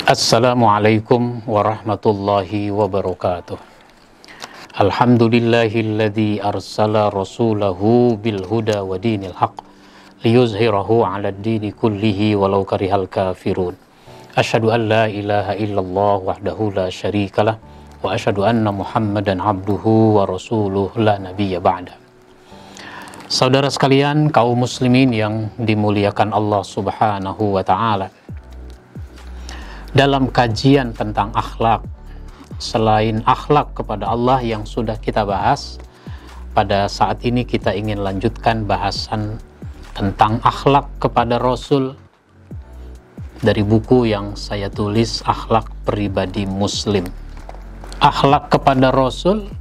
Assalamualaikum warahmatullahi wabarakatuh. Alhamdulillahilladzi arsala rasulahu bil huda wa dinil haq liyuzhirahu 'ala ad-dini kullihi walau karihal kafirun. Asyhadu an la ilaha illallah wahdahu la syarikalah wa asyhadu anna Muhammadan abduhu wa rasuluh la nabiyya ba'da. Saudara sekalian, kaum muslimin yang dimuliakan Allah Subhanahu wa taala. Dalam kajian tentang akhlak, selain akhlak kepada Allah yang sudah kita bahas, pada saat ini kita ingin lanjutkan bahasan tentang akhlak kepada Rasul dari buku yang saya tulis, Akhlak Pribadi Muslim. Akhlak kepada Rasul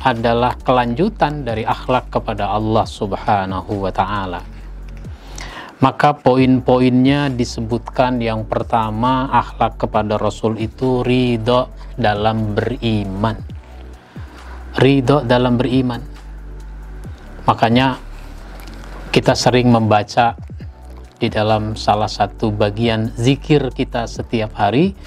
adalah kelanjutan dari akhlak kepada Allah Subhanahu wa ta'ala. Maka poin-poinnya disebutkan, yang pertama, akhlak kepada Rasul itu ridho dalam beriman. Ridho dalam beriman. Makanya kita sering membaca di dalam salah satu bagian zikir kita setiap hari,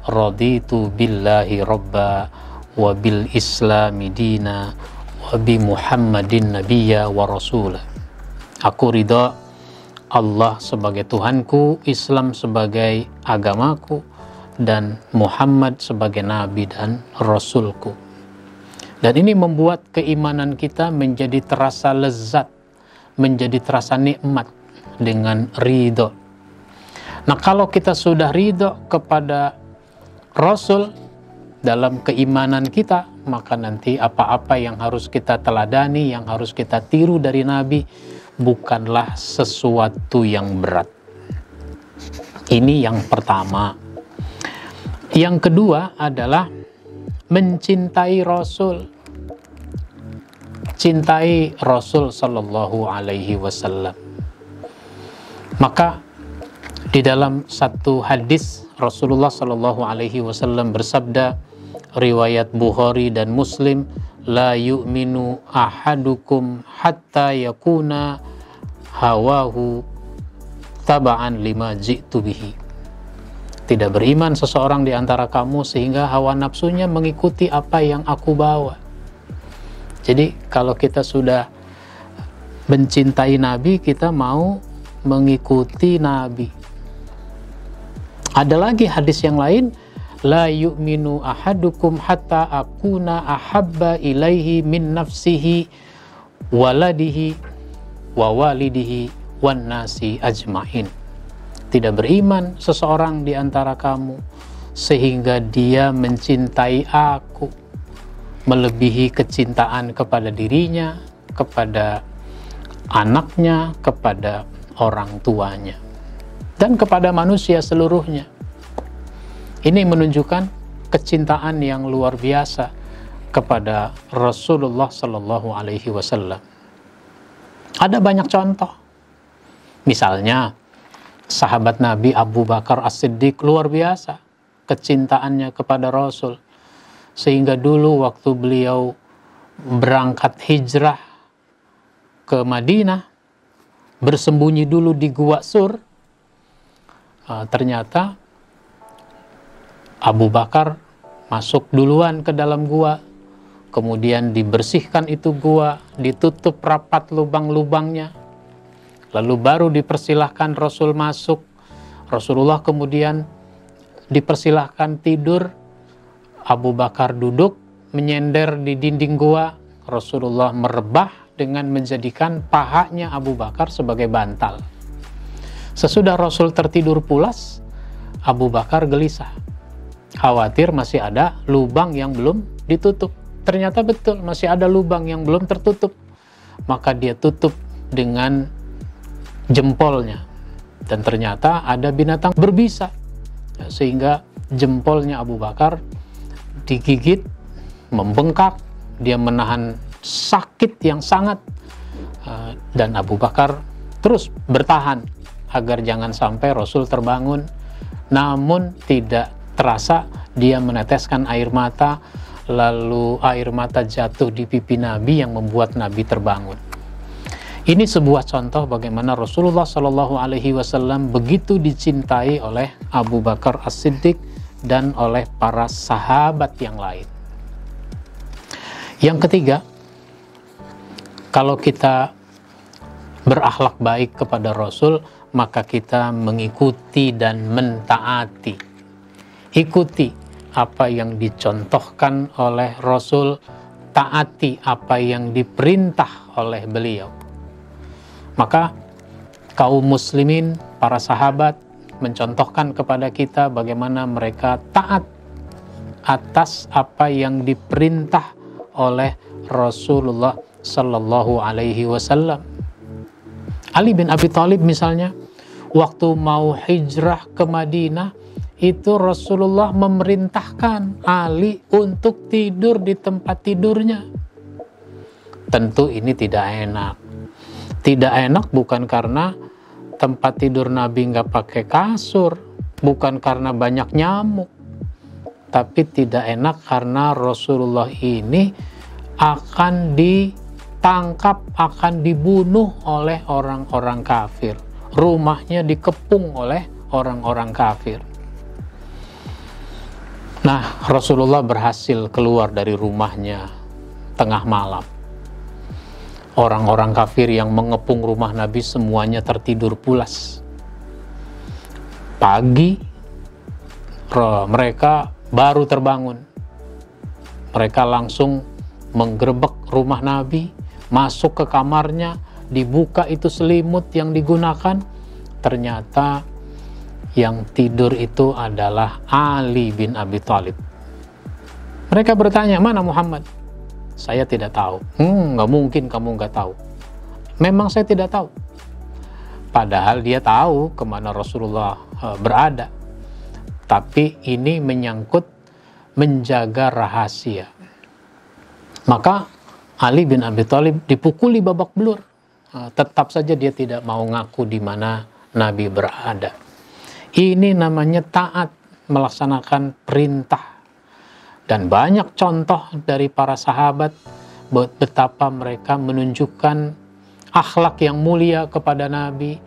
raditu billahi robba wa bil islami dina wa bi muhammadin nabiyya wa rasulah. Aku ridho Allah sebagai Tuhanku, Islam sebagai agamaku, dan Muhammad sebagai Nabi dan Rasulku. Dan ini membuat keimanan kita menjadi terasa lezat, menjadi terasa nikmat dengan ridho. Nah, kalau kita sudah ridho kepada Rasul dalam keimanan kita, maka nanti apa-apa yang harus kita teladani, yang harus kita tiru dari Nabi, bukanlah sesuatu yang berat. Ini yang pertama. Yang kedua adalah mencintai Rasul. Cintai Rasul sallallahu alaihi wasallam. Maka di dalam satu hadis Rasulullah sallallahu alaihi wasallam bersabda, riwayat Bukhari dan Muslim, la yu'minu ahadukum hatta yakuna hawahu taba'an lima ji'tu bihi. Tidak beriman seseorang di antara kamu sehingga hawa nafsunya mengikuti apa yang aku bawa. Jadi kalau kita sudah mencintai Nabi, kita mau mengikuti Nabi. Ada lagi hadis yang lain, la yu'minu ahadukum hatta akuna ahabba ilaihi min nafsihi waladihi wa walidihi wan nasi ajmain. Tidak beriman seseorang di antara kamu sehingga dia mencintai aku melebihi kecintaan kepada dirinya, kepada anaknya, kepada orang tuanya, dan kepada manusia seluruhnya. Ini menunjukkan kecintaan yang luar biasa kepada Rasulullah sallallahu alaihi wasallam. Ada banyak contoh. Misalnya, sahabat Nabi Abu Bakar As-Siddiq luar biasa kecintaannya kepada Rasul. Sehingga dulu waktu beliau berangkat hijrah ke Madinah, bersembunyi dulu di Gua Sur, ternyata Abu Bakar masuk duluan ke dalam gua, kemudian dibersihkan itu gua, ditutup rapat lubang-lubangnya, lalu baru dipersilahkan Rasul masuk. Rasulullah kemudian dipersilahkan tidur, Abu Bakar duduk menyender di dinding gua, Rasulullah merebah dengan menjadikan pahanya Abu Bakar sebagai bantal. Sesudah Rasul tertidur pulas, Abu Bakar gelisah, khawatir masih ada lubang yang belum ditutup. Ternyata betul, masih ada lubang yang belum tertutup. Maka dia tutup dengan jempolnya. Dan ternyata ada binatang berbisa. Sehingga jempolnya Abu Bakar digigit, membengkak. Dia menahan sakit yang sangat. Dan Abu Bakar terus bertahan agar jangan sampai Rasul terbangun. Namun tidak terasa dia meneteskan air mata, lalu air mata jatuh di pipi Nabi yang membuat Nabi terbangun. Ini sebuah contoh bagaimana Rasulullah Shallallahu Alaihi Wasallam begitu dicintai oleh Abu Bakar As-Siddiq dan oleh para sahabat yang lain. Yang ketiga, kalau kita berakhlak baik kepada Rasul, maka kita mengikuti dan mentaati. Ikuti apa yang dicontohkan oleh Rasul, taati apa yang diperintah oleh beliau. Maka kaum muslimin, para sahabat mencontohkan kepada kita bagaimana mereka taat atas apa yang diperintah oleh Rasulullah Sallallahu Alaihi Wasallam. Ali bin Abi Thalib misalnya, waktu mau hijrah ke Madinah, itu Rasulullah memerintahkan Ali untuk tidur di tempat tidurnya. Tentu ini tidak enak. Tidak enak bukan karena tempat tidur Nabi nggak pakai kasur, bukan karena banyak nyamuk, tapi tidak enak karena Rasulullah ini akan ditangkap, akan dibunuh oleh orang-orang kafir. Rumahnya dikepung oleh orang-orang kafir. Nah, Rasulullah berhasil keluar dari rumahnya tengah malam. Orang-orang kafir yang mengepung rumah Nabi semuanya tertidur pulas. Pagi, mereka baru terbangun. Mereka langsung menggerebek rumah Nabi, masuk ke kamarnya, dibuka itu selimut yang digunakan. Ternyata yang tidur itu adalah Ali bin Abi Thalib. Mereka bertanya, mana Muhammad? Saya tidak tahu. Nggak mungkin kamu nggak tahu. Memang saya tidak tahu. Padahal dia tahu kemana Rasulullah berada. Tapi ini menyangkut menjaga rahasia. Maka Ali bin Abi Thalib dipukuli babak belur. Tetap saja dia tidak mau ngaku di mana Nabi berada. Ini namanya taat, melaksanakan perintah. Dan banyak contoh dari para sahabat betapa mereka menunjukkan akhlak yang mulia kepada Nabi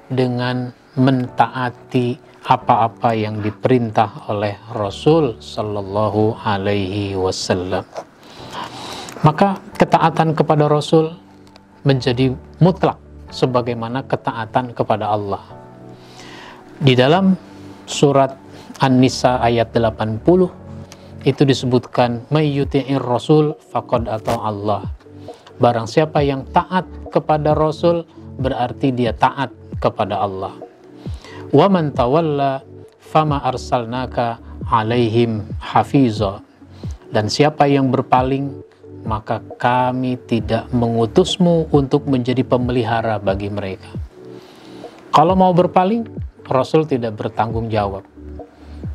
dengan mentaati apa-apa yang diperintah oleh Rasul Sallallahu Alaihi Wasallam. Maka ketaatan kepada Rasul menjadi mutlak sebagaimana ketaatan kepada Allah. Di dalam surat An-Nisa ayat 80 itu disebutkan mayyuti'ir rasul faqad ata Allah. Barang siapa yang taat kepada Rasul berarti dia taat kepada Allah. Wa man tawalla fama arsalnaka alaihim hafiza. Dan siapa yang berpaling, maka kami tidak mengutusmu untuk menjadi pemelihara bagi mereka. Kalau mau berpaling, Rasul tidak bertanggung jawab.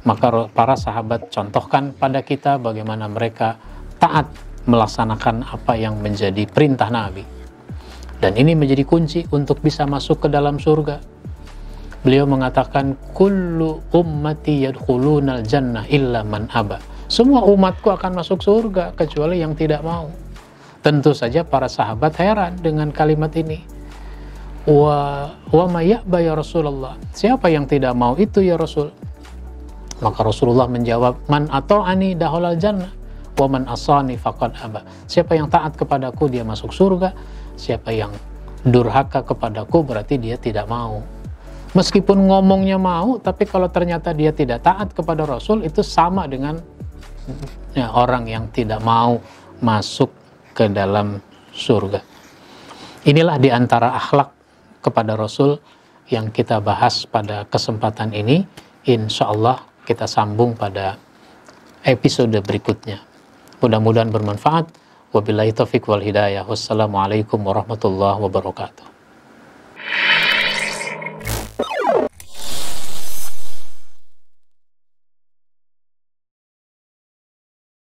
Maka para sahabat contohkan pada kita bagaimana mereka taat melaksanakan apa yang menjadi perintah Nabi. Dan ini menjadi kunci untuk bisa masuk ke dalam surga. Beliau mengatakan, kullu ummati yadkhulunal jannah illa man aba. Semua umatku akan masuk surga kecuali yang tidak mau. Tentu saja para sahabat heran dengan kalimat ini. Wa ma ya'ba ya Rasulullah. Siapa yang tidak mau itu ya Rasul? Maka Rasulullah menjawab, man ata'ani dakhalal jannah wa man asani faqad aba. Siapa yang taat kepadaku dia masuk surga, siapa yang durhaka kepadaku berarti dia tidak mau. Meskipun ngomongnya mau, tapi kalau ternyata dia tidak taat kepada Rasul, itu sama dengan orang yang tidak mau masuk ke dalam surga. Inilah diantara akhlak kepada Rasul yang kita bahas pada kesempatan ini. Insya Allah kita sambung pada episode berikutnya. Mudah-mudahan bermanfaat. Wabillahi taufiq wal hidayah. Wassalamualaikum warahmatullahi wabarakatuh.